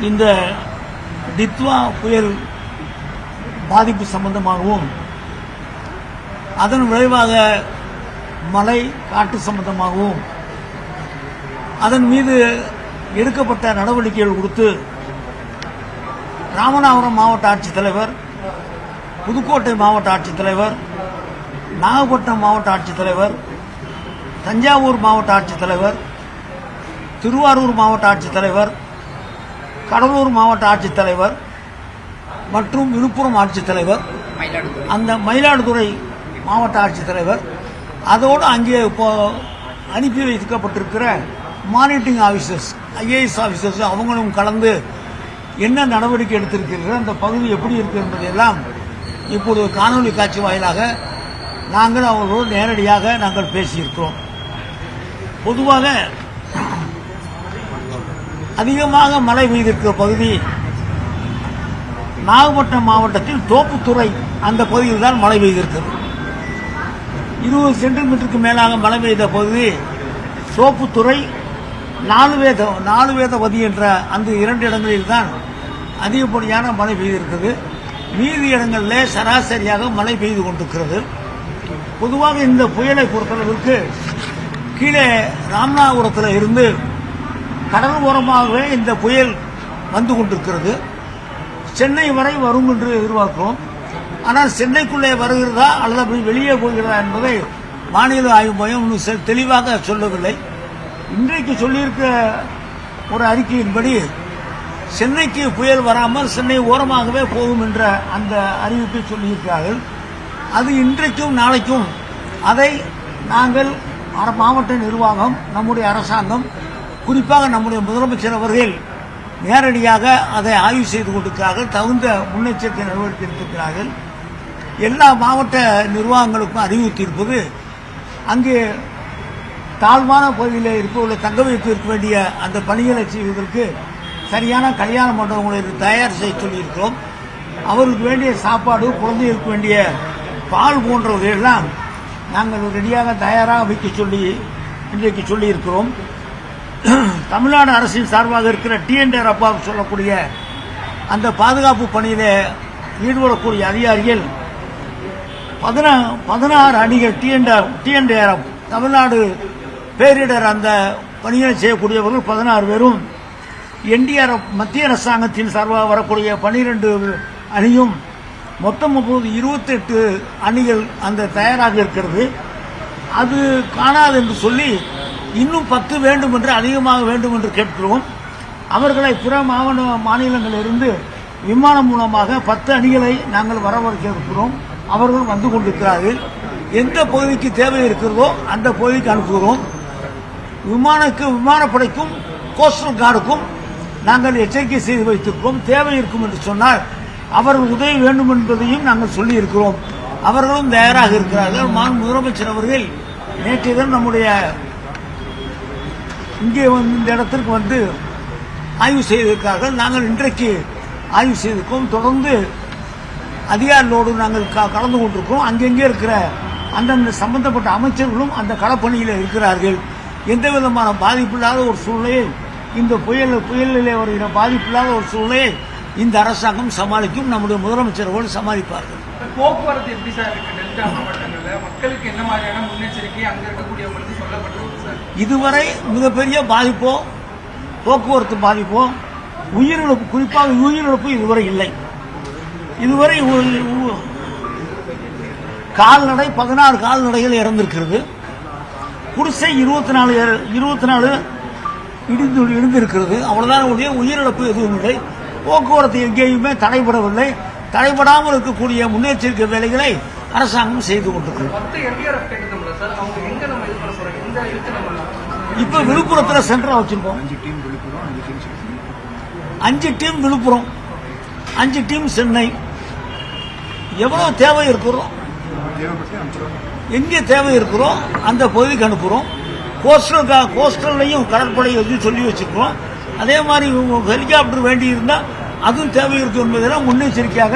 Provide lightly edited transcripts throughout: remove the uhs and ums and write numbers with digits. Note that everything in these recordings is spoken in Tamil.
இந்த டித்வா புயல் பாதிப்பு சம்பந்தமாகவும் அதன் விளைவாக மழை காட்டு சம்பந்தமாகவும் அதன் மீது எடுக்கப்பட்ட நடவடிக்கைகள் குறித்து ராமநாதபுரம் மாவட்ட ஆட்சித்தலைவர், புதுக்கோட்டை மாவட்ட ஆட்சித்தலைவர், நாகப்பட்டினம் மாவட்ட ஆட்சித்தலைவர், தஞ்சாவூர் மாவட்ட ஆட்சித்தலைவர், திருவாரூர் மாவட்ட ஆட்சித்தலைவர், கடலூர் மாவட்ட ஆட்சித்தலைவர் மற்றும் விழுப்புரம் ஆட்சித்தலைவர், அந்த மயிலாடுதுறை மாவட்ட ஆட்சித்தலைவர், அதோடு அங்கே இப்போ அனுப்பி வைக்கப்பட்டிருக்கிற மானிட்டரிங் ஆபீசர்ஸ், ஐஏஎஸ் ஆபீசர்ஸ் அவங்களும் கலந்து என்ன நடவடிக்கை எடுத்திருக்கிறீர்கள், அந்த பகுதி எப்படி இருக்கு என்பதையெல்லாம் இப்போது காணொலி காட்சி வாயிலாக நாங்கள் அவர்களோடு நேரடியாக நாங்கள் பேசியிருக்கிறோம். பொதுவாக அதிகமாக மழை பெய்திருக்கிற பகுதி நாகப்பட்டினம் மாவட்டத்தில் தோப்புத்துறை, அந்த பகுதியில் தான் மழை பெய்திருக்கிறது. 20 சென்டிமீட்டருக்கு மேலாக மழை பெய்த பகுதி தோப்புத்துறை, நாலுவேதவதி என்ற அந்த 2 இடங்களில் தான் அதிகப்படியான மழை பெய்திருக்கிறது. மீதி இடங்களில் சராசரியாக மழை பெய்து கொண்டிருக்கிறது. பொதுவாக இந்த புயலை பொறுத்தளவிற்கு கீழே ராமநாதபுரத்தில் இருந்து கடல் ஓரமாகவே இந்த புயல் வந்து கொண்டிருக்கிறது. சென்னை வரை வரும் என்று எதிர்பார்க்கிறோம். ஆனால் சென்னைக்குள்ளே வருகிறதா அல்லது வெளியே போகிறதா என்பதை வானிலை ஆய்வு மையம் இன்னும் தெளிவாக சொல்லவில்லை. இன்றைக்கு சொல்லியிருக்க ஒரு அறிக்கையின்படி சென்னைக்கு புயல் வராமல் சென்னை ஓரமாகவே போகும் என்ற அந்த அறிவிப்பை சொல்லியிருக்கிறார்கள். அது இன்றைக்கும் நாளைக்கும் அதை நாங்கள் மாவட்ட நிர்வாகம், நம்முடைய அரசாங்கம், குறிப்பாக நம்முடைய முதலமைச்சர் அவர்கள் நேரடியாக அதை ஆய்வு செய்து கொண்டிருக்கிறார்கள். தகுந்த முன்னெச்சரிக்கை நடவடிக்கை எடுத்திருக்கிறார்கள். எல்லா மாவட்ட நிர்வாகங்களுக்கும் அறிவுறுத்தியிருப்பது, அங்கே தாழ்வான பகுதியில் இருப்பவர்களை தங்க வைத்து இருக்க வேண்டிய அந்த பணிகளை செய்வதற்கு சரியான கல்யாண மண்டபங்களை தயார் செய்ய சொல்லியிருக்கிறோம். அவருக்கு வேண்டிய சாப்பாடு, குழந்தைகளுக்கு வேண்டிய பால் போன்றவர்களெல்லாம் நாங்கள் ரெடியாக தயாராக வைக்க சொல்லி இன்றைக்கு சொல்லியிருக்கிறோம். தமிழ்நாடு அரசின் சார்பாக இருக்கிற டிஎன்டேரப்பா சொல்லக்கூடிய அந்த பாதுகாப்பு பணியில் ஈடுபடக்கூடிய அதிகாரிகள் 16 அணிகள் டிஎன்டேரப் தமிழ்நாடு பேரிடர் அந்த பணியை செய்யக்கூடியவர்கள் 16 பேரும், என்டிஆர்எஃப் மத்திய அரசாங்கத்தின் சார்பாக வரக்கூடிய 12 அணியும், மொத்தம் 28 அணிகள் அந்த தயாராக இருக்கிறது. அது காணாது என்று சொல்லி இன்னும் 10 வேண்டும் என்று, அதிகமாக வேண்டும் என்று கேட்கிறோம். அவர்களை பிற மாநிலங்களிலிருந்து விமானம் மூலமாக 10 அணிகளை நாங்கள் வரவழைக்க இருக்கிறோம். அவர்கள் வந்து கொண்டிருக்கிறார்கள். எந்த பகுதிக்கு தேவை இருக்கிறதோ அந்த பகுதிக்கு அனுப்புகிறோம். விமானப்படைக்கும் கோஸ்டல் கார்டுக்கும் நாங்கள் எச்சரிக்கை செய்து வைத்திருக்கிறோம். தேவை இருக்கும் என்று சொன்னால் அவர்கள் உதவி வேண்டும் என்பதையும் நாங்கள் சொல்லியிருக்கிறோம். அவர்களும் தயாராக இருக்கிறார்கள். முதலமைச்சர் அவர்கள் நேற்றைய தினம் நம்முடைய இங்கே இந்த இடத்திற்கு வந்து ஆய்வு செய்திருக்கிறார்கள். நாங்கள் இன்றைக்கு ஆய்வு செய்திருக்கோம். தொடர்ந்து அதிகாரிகளோடு நாங்கள் கலந்து கொண்டிருக்கிறோம். அங்கெங்கே இருக்கிற அந்தந்த சம்பந்தப்பட்ட அமைச்சர்களும் அந்த களப்பணியில் இருக்கிறார்கள். எந்த விதமான பாதிப்பில்லாத ஒரு சூழ்நிலையை, இந்த புயலிலே வருகிற பாதிப்பில்லாத ஒரு சூழ்நிலையை இந்த அரசாங்கம் சமாளிக்கும். நம்முடைய முதலமைச்சர்கள் சமாளிப்பார்கள். போக்குவரத்து எப்படி சார் இருக்கு டெல்டா மாவட்டங்களில்? மக்களுக்கு என்ன மாதிரியான முன்னெச்சரிக்கை அங்கே இருக்கக்கூடியவங்களுக்கு சொல்லப்பட்டிருக்கு சார்? இதுவரை மிகப்பெரிய பாதிப்போ, போக்குவரத்து பாதிப்போ, உயிரிழப்பு, குறிப்பாக உயிரிழப்பு இதுவரை இல்லை. இதுவரை கால்நடை 16 கால்நடைகள் இறந்திருக்கிறது. குடிசை 24 இடிந்திருக்கிறது. அவ்வளவுதான். உயிரிழப்பு எதுவும் இல்லை. போக்குவரத்து எங்கேயுமே தடைபடவில்லை. தடைபடாமல் இருக்கக்கூடிய முன்னெச்சரிக்கை வேலைகளை அரசாங்கம் செய்து கொண்டிருக்கிறது. இப்ப விழுப்புரத்தில் சென்டரா வச்சிருக்கோம். 5 டீம் விழுப்புரம், 5 டீம் சென்னை. எவ்வளவு தேவை இருக்கிறோம், எங்கே தேவை இருக்கிறோம் அந்த பகுதிக்கு அனுப்புறோம். கோஸ்டல்லையும் கடற்படை சொல்லி வச்சிருக்கோம். அதே மாதிரி ஹெலிகாப்டர் வேண்டி இருந்தால் அதுவும் தேவை இருக்கும் என்பதெல்லாம் முன்னெச்சரிக்கையாக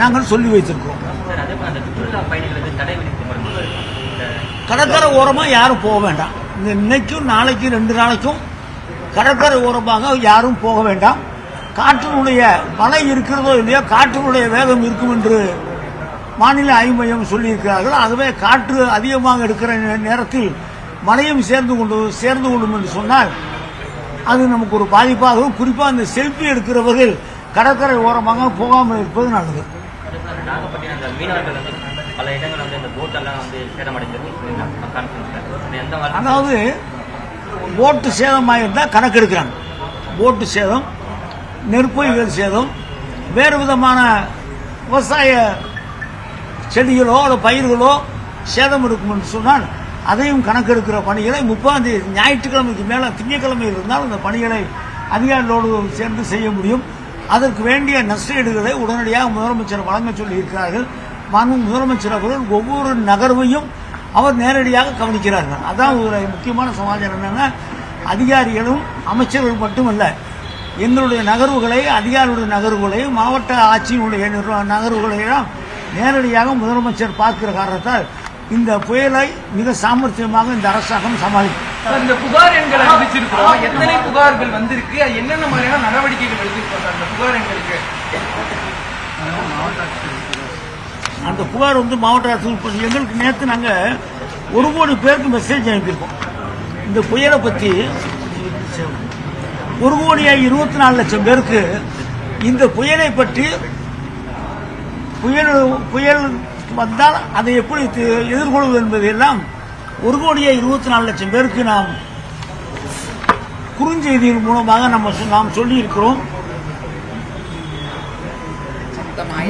நாங்கள் சொல்லி வைத்திருக்கிறோம். கடற்கரை ஓரமாக யாரும் போக வேண்டாம். இன்னைக்கும் நாளைக்கு 2 நாளைக்கும் கடற்கரை ஓரமாக யாரும் போக வேண்டாம். காற்றினுடைய மழை இருக்கிறதோ இல்லையோ காற்றினுடைய வேகம் இருக்கும் என்று வானிலை ஆய்வு மையம் சொல்லியிருக்கிறார்கள். ஆகவே காற்று அதிகமாக இருக்கிற நேரத்தில் மழையும் சேர்ந்து கொள்ளும் என்று சொன்னால் அது நமக்கு ஒரு பாதிப்பாகவும், குறிப்பாக அந்த செல்ஃபி எடுக்கிறவர்கள் கடற்கரை ஓரமாக போகாமல் இருப்பது நல்லது. நாகப்பட்டினம் அந்த மீனவர்கள் வந்து பல இடங்கள் வந்து இந்த போட்டெல்லாம் வந்து சேதமடைஞ்சது. அதாவது போட்டு சேதமாயிருந்தால் கணக்கெடுக்கிறாங்க. போட்டு சேதம், நெற்பயிர்கள் சேதம், வேறு விதமான விவசாய செடிகளோ அல்லது பயிர்களோ சேதம் இருக்கும் என்று சொன்னால் அதையும் கணக்கெடுக்கிற பணிகளை 30ஆம் தேதி ஞாயிற்றுக்கிழமைக்கு மேலே திங்கட்கிழமை இருந்தால் அந்த பணிகளை அதிகாரிகளோடு சேர்ந்து செய்ய முடியும். அதற்கு வேண்டிய நஷ்டஈடுகளை உடனடியாக முதலமைச்சர் வழங்க சொல்லி இருக்கிறார்கள். முதலமைச்சர் அவர்கள் ஒவ்வொரு நகர்வையும் அவர் நேரடியாக கவனிக்கிறார்கள். அதான் ஒரு முக்கியமான சமாச்சாரம். என்னன்னா, அதிகாரிகளும் அமைச்சர்கள் மட்டுமல்ல, எங்களுடைய நகர்வுகளை, அதிகாரிகளுடைய நகர்வுகளை, மாவட்ட ஆட்சியினுடைய நகர்வுகளையெல்லாம் நேரடியாக முதலமைச்சர் பார்க்கிற காரணத்தால் இந்த புயலை மிக சாமர்த்தியமாக இந்த அரசாங்கம் சமாளிக்கும். இந்த புகார் எண்களை அறிவிச்சிருக்கிறோம். எத்தனை புகார்கள் வந்திருக்கு, என்னென்ன மாதிரியான நடவடிக்கைகள் எடுத்திருக்கோம் சார் அந்த புகார் எண்களுக்கு? அந்த புகார் வந்து மாவட்ட அரசு எங்களுக்கு நேற்று நாங்கள் 1 கோடி பேருக்கு மெசேஜ் அனுப்பியிருக்கோம். இந்த புயலை பற்றி 1,24,00,000 பேருக்கு இந்த புயலை பற்றி, புயல் வந்தால் அதை எப்படி எதிர்கொள்வது என்பதையெல்லாம் 1,24,00,000 பேருக்கு நாம் குறுஞ்செய்தியின் மூலமாக நாம் சொல்லியிருக்கிறோம்.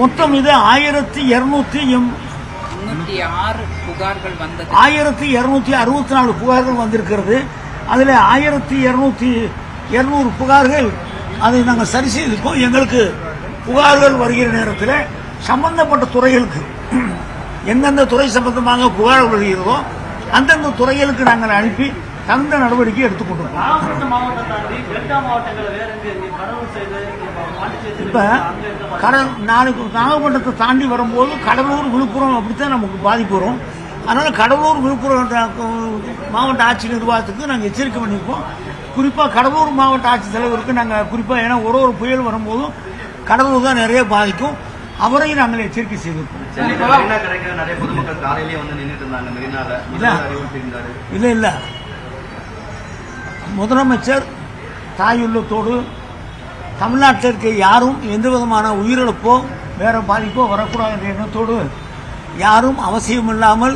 மொத்தம் இது 1264 புகார்கள் வந்திருக்கிறது. அதில் 1200 புகார்கள் அதை நாங்கள் சரி செய்திருக்கோம். எங்களுக்கு புகார்கள் வருகிற நேரத்தில் சம்பந்தப்பட்ட துறைகளுக்கு எந்தெந்த துறை சம்பந்தமாக புகார் வருகிறதோ அந்தந்த துறைகளுக்கு நாங்கள் அனுப்பி தகுந்த நடவடிக்கை எடுத்துக்கொண்டிருக்கோம். இப்ப நாகப்பட்டினத்தை தாண்டி வரும்போது கடலூர், விழுப்புரம் அப்படித்தான் நமக்கு பாதிப்பு வரும். அதனால கடலூர், விழுப்புரம் மாவட்ட ஆட்சி நிர்வாகத்துக்கு நாங்கள் எச்சரிக்கை பண்ணியிருக்கோம். குறிப்பாக கடலூர் மாவட்ட ஆட்சித்தலைவருக்கு நாங்கள் குறிப்பாக, ஏன்னா ஒரு புயல் வரும்போதும் கடலூர் தான் நிறைய பாதிக்கும், அவரையும் நாங்கள் எச்சரிக்கை செய்திருக்கோம். இல்ல முதலமைச்சர் தாயுள்ளத்தோடு தமிழ்நாட்டில் இருக்க யாரும் எந்த விதமான உயிரிழப்போ வேற பாதிப்போ வரக்கூடாது என்ற எண்ணத்தோடு யாரும் அவசியமில்லாமல்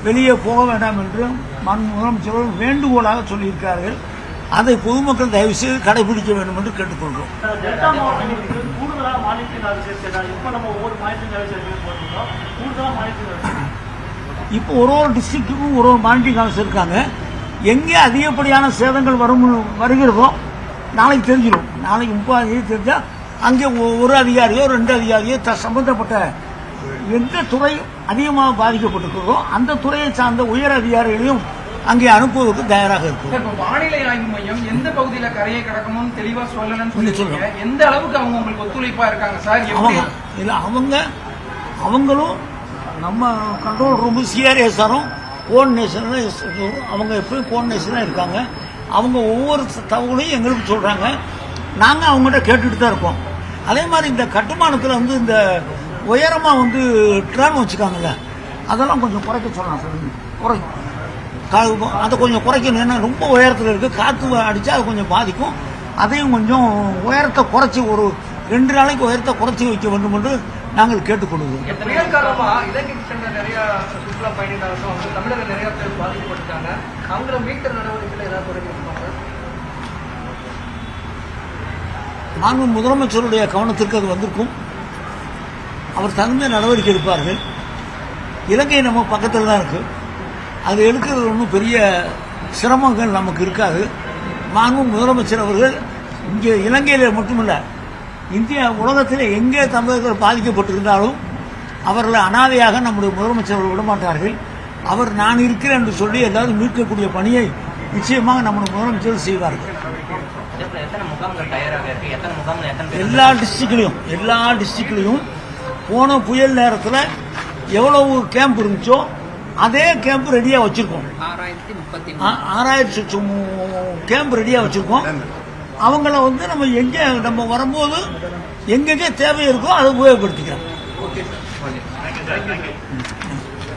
வெளியே போக வேண்டாம் என்று முதலமைச்சர் வேண்டுகோளாக சொல்லியிருக்கிறார்கள். அதை பொதுமக்கள் தயவு செய்து கடைபிடிக்க வேண்டும் என்று கேட்டுக்கொள்கிறோம். இப்போ ஒரு டிஸ்ட்ரிக்ட்டுக்கும் ஒரு மானிட்டரிங் ஆஃபீஸர் இருக்காங்க. எங்கே அதிகப்படியான சேதங்கள் வருகிறதோ நாளைக்கு தெரிஞ்சிடும். நாளைக்கு 30ஆம் தேதி தெரிஞ்சா அங்கே ஒரு அதிகாரியோ 2 அதிகாரியோ சம்பந்தப்பட்ட எந்த துறை அதிகமாக பாதிக்கப்பட்டிருக்கிறதோ அந்த துறையை சார்ந்த உயர் அதிகாரிகளையும் அங்கே அனுப்புவதற்கு தயாராக இருக்கும். வானிலை ஆய்வு மையம் எந்த பகுதியில கரையை கடக்கணும்னு தெளிவா சொல்லணும்னு சொல்லுங்க. எந்த அளவுக்கு அவங்க உங்களுக்கு ஒத்துழைப்பா இருக்காங்க சார்? இல்ல அவங்களும் நம்ம கண்ட்ரோல் ரூம் சிஆர்எஸ்ஆரும் கோஆர்டினேஷன், அவங்க எப்பயும் கோஆர்டினேஷன் இருக்காங்க. அவங்க ஒவ்வொரு தகவலையும் எங்களுக்கு சொல்றாங்க. நாங்க அவங்ககிட்ட கேட்டுட்டு தான் இருக்கோம். அதே மாதிரி இந்த கட்டுமானத்தில் வந்து இந்த உயரமா வந்து ட்ரான் வச்சுக்காங்கல்ல, அதெல்லாம் கொஞ்சம் குறைக்க சொல்லலாம் சார். அதை கொஞ்சம் குறைக்கணும். ஏன்னா ரொம்ப உயரத்தில் இருக்கு, காற்று அடிச்சா அது கொஞ்சம் பாதிக்கும். அதையும் கொஞ்சம் உயரத்தை குறைச்சி ஒரு 2 நாளைக்கு உயரத்தை குறைச்சி வைக்க வேண்டும் என்று நாங்கள் கேட்டுக்கொள்கிறோம். இலங்கைக்கு சென்ற நிறைய சுற்றுலா பயணிகள் வந்து தமிழக நிறைய பேர் பாதிக்கப்பட்டாங்க. அவங்கள மீட்கிற நடவடிக்கைகள் ஏதாவது தொடங்கியிருப்பாங்க? நாங்கள் முதலமைச்சருடைய கவனத்திற்கு அது வந்திருக்கும். அவர் தகுந்த நடவடிக்கை எடுப்பார்கள். இலங்கை நம்ம பக்கத்தில் தான் இருக்கு. அது எடுக்கிறது ஒன்றும் பெரிய சிரமங்கள் நமக்கு இருக்காது. நானும் முதலமைச்சர் அவர்கள் இங்கே இலங்கையில் மட்டுமல்ல, இந்தியா உலகத்தில் எங்கே தமிழர்கள் பாதிக்கப்பட்டிருந்தாலும் அவர்களை அனாதையாக நம்முடைய முதலமைச்சர் விடமாட்டார்கள். அவர் நான் இருக்கிறேன் என்று சொல்லி எல்லாரும் மீட்கக்கூடிய பணியை நிச்சயமாக நம்முடைய முதலமைச்சர் செய்வார்கள். எல்லா டிஸ்ட்ரிக்ட்லையும் போன புயல் நேரத்தில் எவ்வளவு கேம்ப் இருந்துச்சோ அதே கேம்ப் ரெடியாக வச்சிருக்கோம். 6000 கேம்ப் ரெடியாக வச்சிருக்கோம். அவங்கள வந்து நம்ம எங்கே நம்ம வரும்போது எங்கெங்கே தேவை இருக்கோ அதை உபயோகப்படுத்திக்கிறோம். Okay sir.